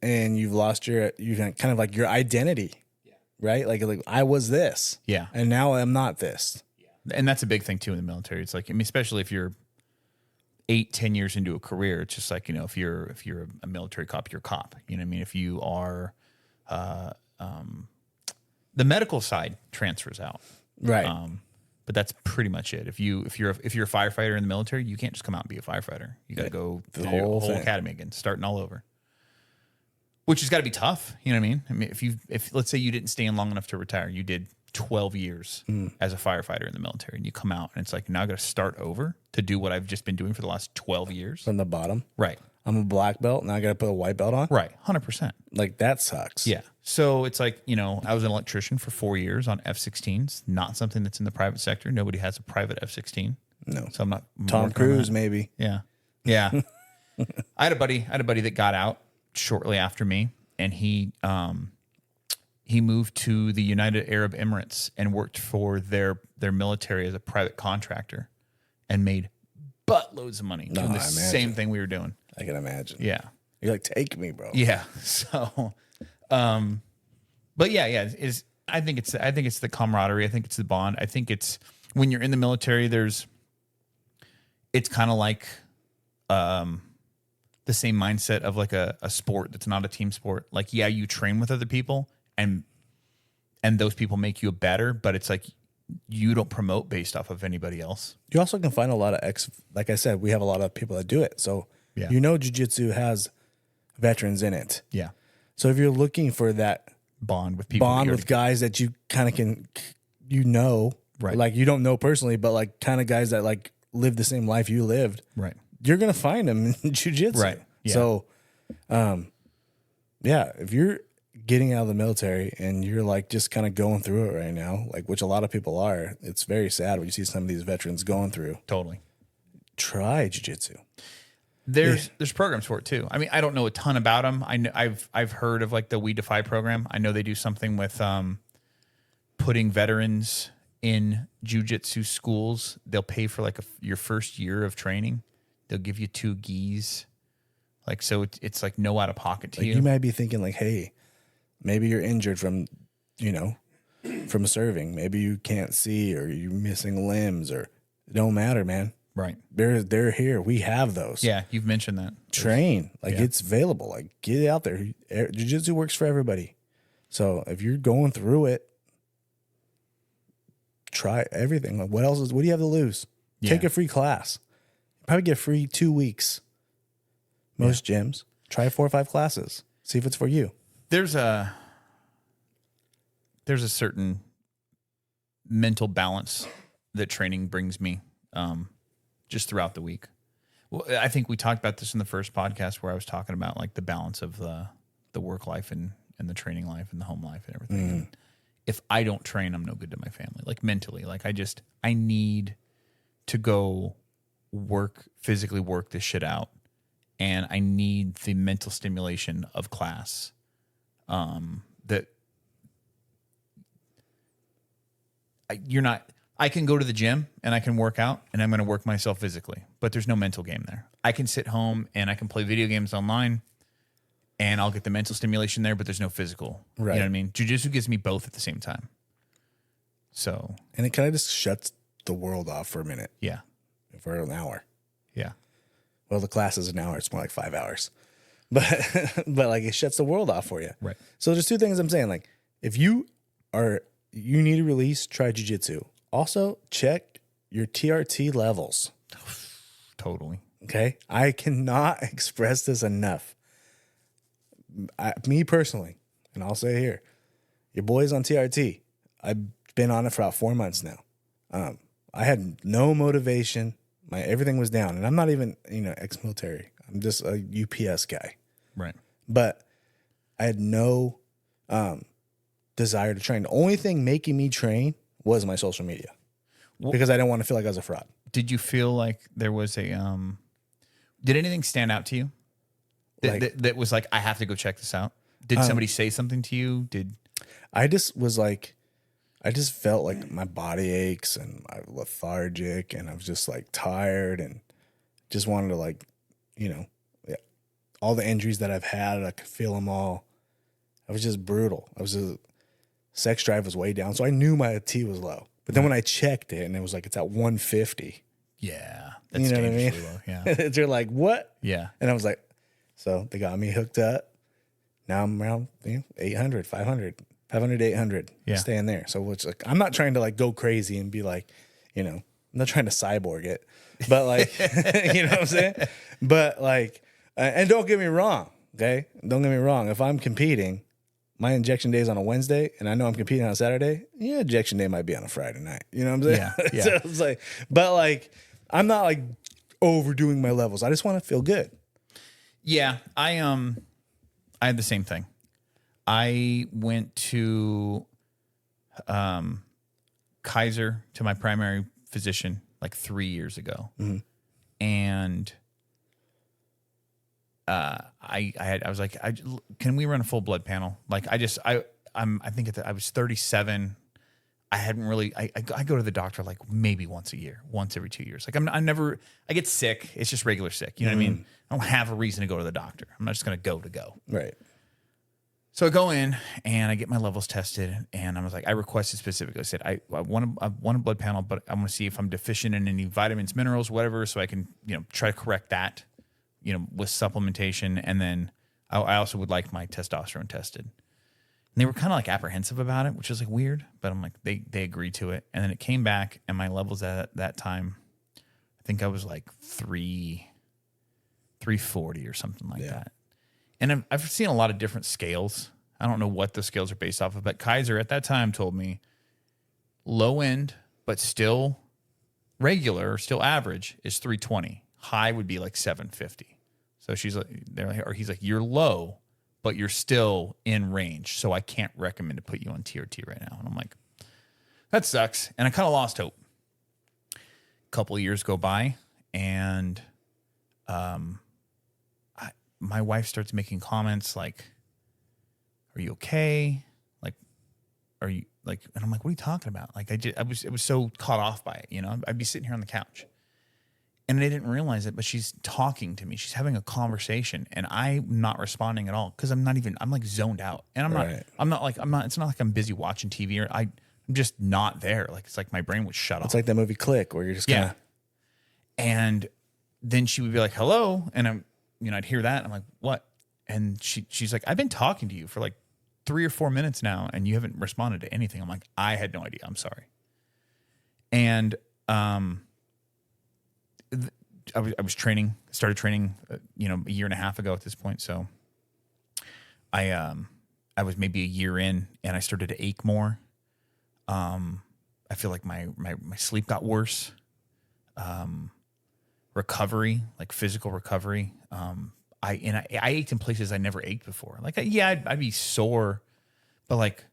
Speaker 1: And you've lost you kind of like your identity. Yeah. Right? Like I was this.
Speaker 2: Yeah.
Speaker 1: And now I'm not this.
Speaker 2: Yeah. And that's a big thing too in the military. It's like, especially if you're 8-10 years into a career, it's just like, if you're a military cop, you're a cop. You know what I mean? If you are, the medical side transfers out.
Speaker 1: Right.
Speaker 2: But that's pretty much it. If you're a firefighter in the military, you can't just come out and be a firefighter. You got to go through the whole academy again, starting all over. Which has got to be tough. You know what I mean? If let's say you didn't stay in long enough to retire, you did 12 years as a firefighter in the military, and you come out and it's like, now I got to start over to do what I've just been doing for the last 12 years.
Speaker 1: From the bottom.
Speaker 2: Right.
Speaker 1: I'm a black belt, now I got to put a white belt on.
Speaker 2: Right. 100%.
Speaker 1: Like that sucks.
Speaker 2: Yeah. So it's like, I was an electrician for 4 years on F-16s, not something that's in the private sector. Nobody has a private F-16.
Speaker 1: No.
Speaker 2: So I'm not.
Speaker 1: Tom Cruise, maybe.
Speaker 2: Yeah. Yeah. I had a buddy that got out shortly after me, and he moved to the United Arab Emirates and worked for their military as a private contractor and made buttloads of money doing the same thing we were doing.
Speaker 1: I can imagine.
Speaker 2: Yeah.
Speaker 1: You're like, take me, bro.
Speaker 2: Yeah. So, but yeah. I think it's the camaraderie. I think it's the bond. I think it's when you're in the military, it's kind of like, the same mindset of like a sport that's not a team sport. Like, yeah, you train with other people and those people make you better, but it's like you don't promote based off of anybody else.
Speaker 1: You also can find a lot of like I said, we have a lot of people that do it. So, jiu-jitsu has veterans in it.
Speaker 2: Yeah.
Speaker 1: So if you're looking for that
Speaker 2: bond with people,
Speaker 1: with guys that you kind of can you know,
Speaker 2: Right.
Speaker 1: like you don't know personally, but like kind of guys that like live the same life you lived,
Speaker 2: Right.
Speaker 1: you're gonna find them in jiu-jitsu.
Speaker 2: Right. Yeah.
Speaker 1: So, yeah, if you're getting out of the military and you're like just kind of going through it right now, like which a lot of people are, it's very sad when you see some of these veterans going through.
Speaker 2: Totally.
Speaker 1: Try jiu-jitsu.
Speaker 2: There's programs for it too. I mean, I don't know a ton about them. I've heard of like the We Defy program. I know they do something with putting veterans in jiu-jitsu schools. They'll pay for like your first year of training. They'll give you 2 gis. Like, so it's like no out of pocket to
Speaker 1: Like
Speaker 2: you.
Speaker 1: you might be thinking like, hey, maybe you're injured from, from serving. Maybe you can't see or you're missing limbs or it don't matter, man.
Speaker 2: Right.
Speaker 1: They're here. We have those.
Speaker 2: Yeah, you've mentioned that.
Speaker 1: Train. Like it's available. Like get out there. Jiu-jitsu works for everybody. So if you're going through it, try everything. Like what do you have to lose?
Speaker 2: Yeah.
Speaker 1: Take a free class. Probably get a free 2 weeks. Most gyms. Try 4 or 5 classes. See if it's for you.
Speaker 2: There's a certain mental balance that training brings me just throughout the week. Well, I think we talked about this in the first podcast where I was talking about like the balance of the work life and the training life and the home life and everything. And if I don't train, I'm no good to my family. Like mentally, like I need to go physically work this shit out. And I need the mental stimulation of class. I can go to the gym and I can work out and I'm going to work myself physically, but there's no mental game there. I can sit home and I can play video games online and I'll get the mental stimulation there, but there's no physical.
Speaker 1: Right.
Speaker 2: You know what I mean? Jiu-jitsu gives me both at the same time. So.
Speaker 1: And it kind of just shuts the world off for a minute.
Speaker 2: Yeah.
Speaker 1: For an hour.
Speaker 2: Yeah.
Speaker 1: Well, the class is an hour. It's more like 5 hours. But like it shuts the world off for you.
Speaker 2: Right.
Speaker 1: So there's 2 things I'm saying. Like if you need a release, try jiu-jitsu. Also, check your TRT levels.
Speaker 2: Totally.
Speaker 1: Okay? I cannot express this enough. Me personally, and I'll say here, your boy's on TRT. I've been on it for about 4 months now. I had no motivation. Everything was down. And I'm not even, ex-military. I'm just a UPS guy.
Speaker 2: Right.
Speaker 1: But I had no desire to train. The only thing making me train was my social media because I didn't want to feel like I was a fraud.
Speaker 2: Did you feel like there was a did anything stand out to you that was like, I have to go check this out? Did somebody say something to you?
Speaker 1: I just felt like my body aches and I'm lethargic and I was just like tired and just wanted to like, all the injuries that I've had, I could feel them all. I was just brutal. Sex drive was way down. So I knew my T was low. But then when I checked it and it was like, it's at 150.
Speaker 2: Yeah. That's
Speaker 1: You know what I mean?
Speaker 2: dangerously low. Yeah.
Speaker 1: They're like, what?
Speaker 2: Yeah.
Speaker 1: And I was like, so they got me hooked up. Now I'm around 800, 500, 500, 800, staying there. So it's like, I'm not trying to like go crazy and be like, I'm not trying to cyborg it, but like, you know what I'm saying? But like, and don't get me wrong. Okay. Don't get me wrong. If I'm competing, my injection day is on a Wednesday and I know I'm competing on a Saturday. Yeah. Injection day might be on a Friday night. You know what I'm saying?
Speaker 2: Yeah. Yeah.
Speaker 1: So it's like, but like, I'm not like overdoing my levels. I just want to feel good.
Speaker 2: Yeah. I had the same thing. I went to Kaiser to my primary physician like 3 years ago. Mm-hmm. And I was like, can we run a full blood panel? Like I think I was 37. I hadn't really, I go to the doctor like maybe once a year, once every 2 years. Like I get sick. It's just regular sick. You know what I mean? I don't have a reason to go to the doctor. I'm not just going to go.
Speaker 1: Right.
Speaker 2: So I go in and I get my levels tested and I was like, I requested specifically. I said, I want a blood panel, but I want to see if I'm deficient in any vitamins, minerals, whatever, so I can, try to correct that, with supplementation. And then I also would like my testosterone tested. And they were kind of like apprehensive about it, which is like weird, but I'm like, they agreed to it. And then it came back and my levels at that time, I think I was like 340 or something like that. And I've seen a lot of different scales. I don't know what the scales are based off of, but Kaiser at that time told me low end, but still regular, still average is 320. High would be like 750. So she's like, or he's like, you're low, but you're still in range. So I can't recommend to put you on TRT right now. And I'm like, that sucks. And I kind of lost hope. A couple of years go by, and my wife starts making comments like, are you okay? Like, are you like, and I'm like, what are you talking about? Like, I was so caught off by it. You know, I'd be sitting here on the couch and I didn't realize it, but she's talking to me. She's having a conversation and I'm not responding at all. Cause I'm like zoned out, and I'm not, it's not like I'm busy watching TV, or I'm just not there. Like, it's like my brain would shut off.
Speaker 1: It's like that movie Click, where you're just kind of.
Speaker 2: And then she would be like, hello. And I'd hear that. And I'm like, what? And she's like, I've been talking to you for like 3 or 4 minutes now, and you haven't responded to anything. I'm like, I had no idea. I'm sorry. And I was started training, a year and a half ago at this point. So I was maybe a year in, and I started to ache more. I feel like my sleep got worse. Recovery, like physical recovery. I ached in places I never ached before. Like, I'd be sore, but like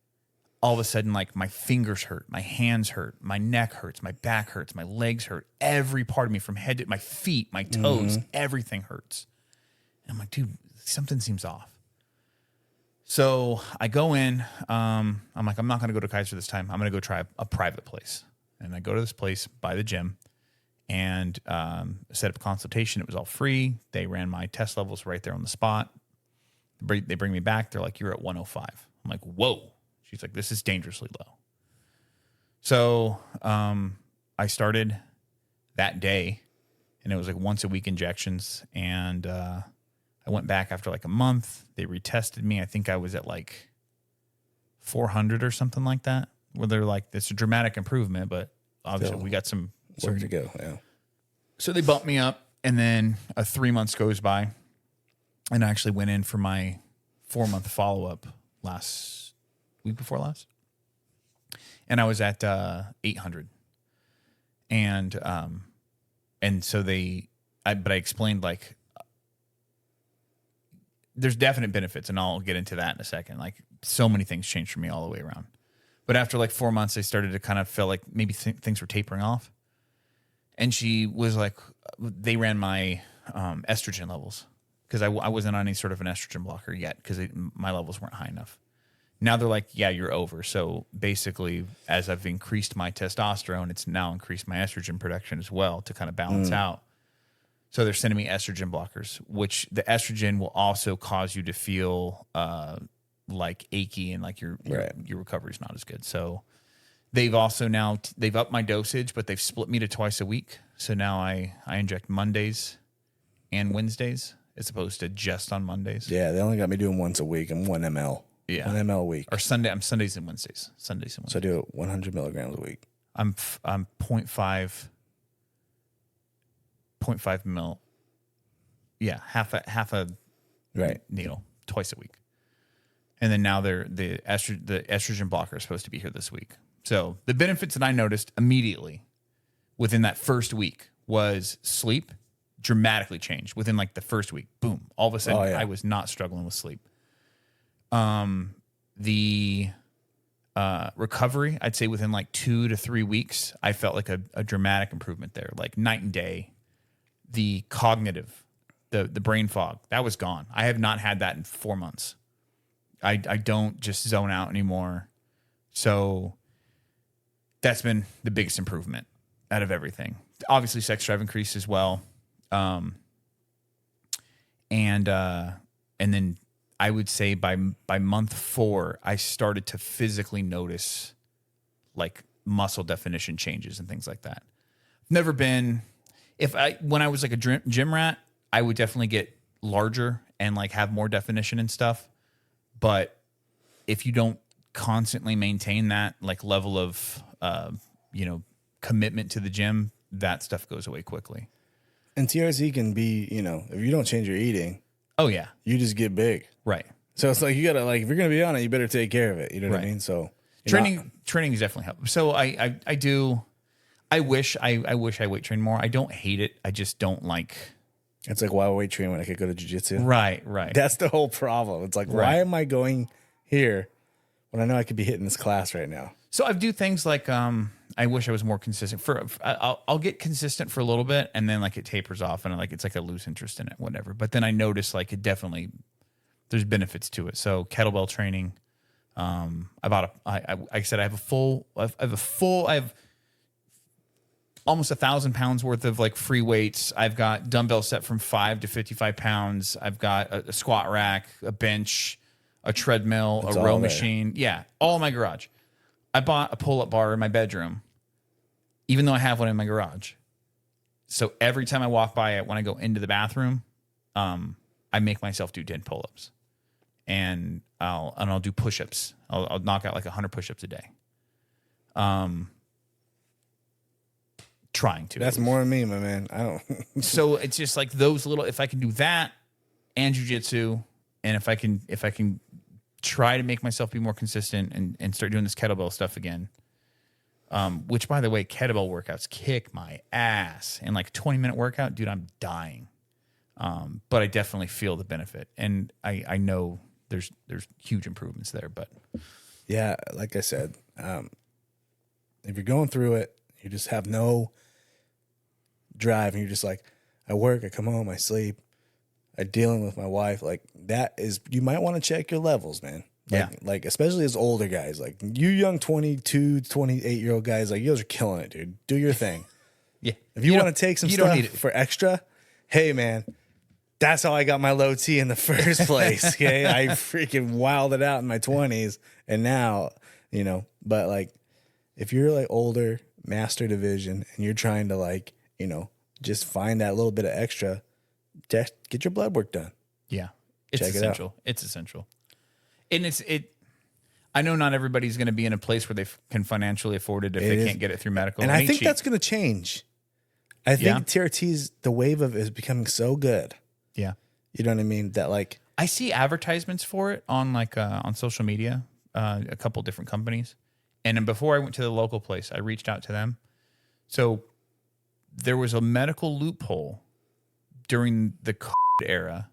Speaker 2: all of a sudden, like my fingers hurt, my hands hurt, my neck hurts, my back hurts, my legs hurt. Every part of me, from head to my feet, my toes, everything hurts. And I'm like, dude, something seems off. So I go in. I'm like, I'm not going to go to Kaiser this time. I'm going to go try a private place. And I go to this place by the gym, and set up a consultation. It was all free. They ran my test levels right there on the spot. They bring me back. They're like, you're at 105. I'm like, whoa. She's like, this is dangerously low. So I started that day, and it was like once a week injections. And I went back after like a month. They retested me. I think I was at like 400 or something like that, where they're like, it's a dramatic improvement, but obviously we got some
Speaker 1: Where to go? Yeah.
Speaker 2: So they bumped me up, and then 3 months goes by, and I actually went in for my 4-month follow-up last week before last, and I was at 800, and so but I explained, like, there's definite benefits, and I'll get into that in a second. Like, so many things changed for me all the way around, but after like 4 months, I started to kind of feel like maybe things were tapering off. And she was like, they ran my estrogen levels, because I wasn't on any sort of an estrogen blocker yet, because my levels weren't high enough. Now they're like, yeah, you're over. So basically, as I've increased my testosterone, it's now increased my estrogen production as well to kind of balance out. So they're sending me estrogen blockers, which the estrogen will also cause you to feel like achy, and like your recovery is not as good. So they've also now they've upped my dosage, but they've split me to twice a week. So now I inject Mondays and Wednesdays as opposed to just on Mondays.
Speaker 1: Yeah, they only got me doing once a week. I'm 1 ml.
Speaker 2: Yeah,
Speaker 1: 1 ml a week.
Speaker 2: Or Sunday. I'm Sundays and Wednesdays. Sundays and Wednesdays.
Speaker 1: So I do it 100 milligrams a week.
Speaker 2: I'm 0.5 mil. Yeah, half a needle twice a week. And then now the estrogen blocker is supposed to be here this week. So the benefits that I noticed immediately within that first week was sleep dramatically changed within like the first week. Boom. All of a sudden, I was not struggling with sleep. The recovery, I'd say within like 2 to 3 weeks, I felt like a dramatic improvement there, like night and day. The cognitive, the brain fog, that was gone. I have not had that in 4 months. I don't just zone out anymore. So that's been the biggest improvement out of everything. Obviously, sex drive increased as well. And then I would say by month 4, I started to physically notice like muscle definition changes and things like that. Never been, when I was like a gym rat, I would definitely get larger and like have more definition and stuff. But if you don't constantly maintain that like level of, commitment to the gym, that stuff goes away quickly.
Speaker 1: And TRZ can be, if you don't change your eating,
Speaker 2: oh yeah,
Speaker 1: you just get big.
Speaker 2: Right.
Speaker 1: So it's like, you gotta, like, if you're gonna be on it, you better take care of it. You know what I mean? So
Speaker 2: Training is definitely helpful. So I wish I weight trained more. I don't hate it. I just don't like.
Speaker 1: It's like, why weight train when I could go to jiu-jitsu?
Speaker 2: Right.
Speaker 1: That's the whole problem. It's like, why am I going here when I know I could be hitting this class right now?
Speaker 2: So I do things like I wish I was more consistent. I'll get consistent for a little bit, and then like it tapers off, and like it's like a loose interest in it, whatever. But then I notice like it definitely there's benefits to it. So kettlebell training. I said I have almost 1,000 pounds worth of like free weights. I've got dumbbells set from 5 to 55 pounds. I've got a squat rack, a bench, a treadmill, a row machine. Yeah, all in my garage. I bought a pull-up bar in my bedroom, even though I have one in my garage. So every time I walk by it, when I go into the bathroom, I make myself do 10 pull-ups, and I'll do push-ups. I'll knock out like 100 push-ups a day. Trying to.
Speaker 1: That's more than me, my man. I don't.
Speaker 2: So it's just like those little. If I can do that and jujitsu, and if I can try to make myself be more consistent and start doing this kettlebell stuff again. Which, by the way, kettlebell workouts kick my ass. And like a 20-minute workout, dude, I'm dying. But I definitely feel the benefit, and I know there's huge improvements there. But
Speaker 1: yeah, like I said, if you're going through it, you just have no drive, and you're just like, I work, I come home, I sleep, I'm dealing with my wife. Like that is, you might want to check your levels, man. Like especially as older guys, like you young 22, 28-year-old guys, like you guys are killing it, dude. Do your thing.
Speaker 2: Yeah.
Speaker 1: If you want to take some stuff for extra, hey man, that's how I got my low T in the first place. Okay. I freaking wilded it out in my 20s, and now, but like if you're like older, master division, and you're trying to like, just find that little bit of extra, just get your blood work done.
Speaker 2: Yeah. It's essential. It's essential. And I know not everybody's going to be in a place where they can financially afford it if they can't get it through medical.
Speaker 1: And I think that's going to change. I think TRT's, the wave of it is becoming so good.
Speaker 2: Yeah.
Speaker 1: You know what I mean? That like,
Speaker 2: I see advertisements for it on like on social media, a couple different companies. And then before I went to the local place, I reached out to them. So there was a medical loophole during the COVID era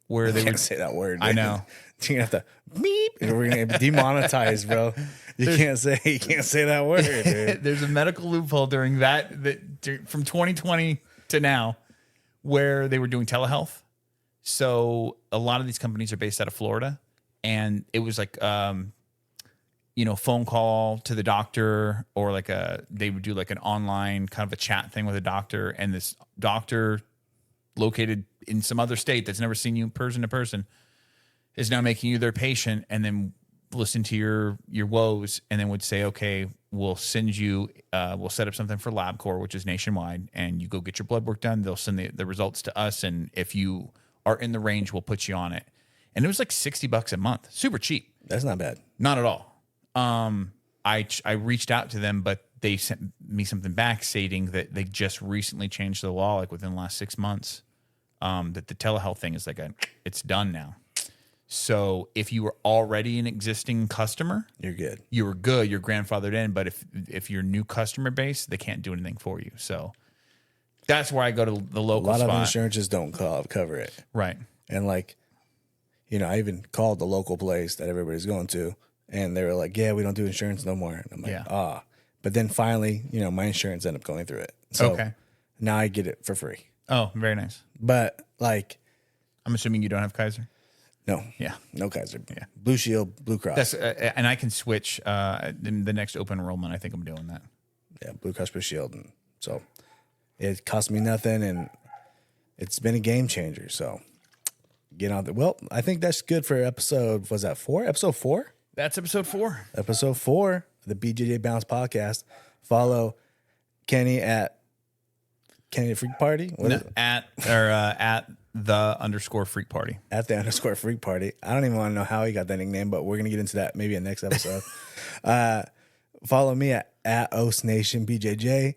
Speaker 2: where they would
Speaker 1: say that word.
Speaker 2: I know.
Speaker 1: You're gonna have to beep. We're gonna get demonetized, bro. You can't say that word. Dude.
Speaker 2: There's a medical loophole during that from 2020 to now where they were doing telehealth. So a lot of these companies are based out of Florida, and it was like phone call to the doctor, or like they would do like an online kind of a chat thing with a doctor, and this doctor located in some other state that's never seen you person to person is now making you their patient, and then listen to your woes, and then would say, okay, we'll send you, we'll set up something for LabCorp, which is nationwide, and you go get your blood work done. They'll send the results to us, and if you are in the range, we'll put you on it. And it was like $60 a month, super cheap.
Speaker 1: That's not bad.
Speaker 2: Not at all. I reached out to them, but they sent me something back stating that they just recently changed the law, like within the last 6 months, that the telehealth thing is like it's done now. So if you were already an existing customer,
Speaker 1: you're good.
Speaker 2: You were good. You're grandfathered in. But if you're new customer base, they can't do anything for you. So that's where I go to the local spot.
Speaker 1: A lot of insurances don't cover it.
Speaker 2: Right.
Speaker 1: And like, I even called the local place that everybody's going to, and they were like, yeah, we don't do insurance no more. And I'm like, But then finally, my insurance ended up going through it. So now I get it for free.
Speaker 2: Oh, very nice.
Speaker 1: But like,
Speaker 2: I'm assuming you don't have Kaiser?
Speaker 1: No.
Speaker 2: Yeah.
Speaker 1: No Kaiser. Yeah. Blue Shield, Blue Cross.
Speaker 2: That's and I can switch in the next open enrollment. I think I'm doing that.
Speaker 1: Yeah, Blue Cross Blue Shield. And so it cost me nothing, and it's been a game changer. So get on there. Well, I think that's good for episode, was that 4? Episode 4?
Speaker 2: That's episode 4.
Speaker 1: Episode 4 of the BJJ Bounce podcast. Follow Kenny at Kenny the Freak Party.
Speaker 2: At the _ freak party.
Speaker 1: At the _ freak party. I don't even want to know how he got that nickname, but we're going to get into that maybe in the next episode. Follow me at OSNation BJJ.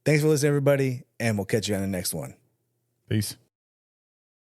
Speaker 1: Thanks for listening, everybody, and we'll catch you on the next one.
Speaker 2: Peace.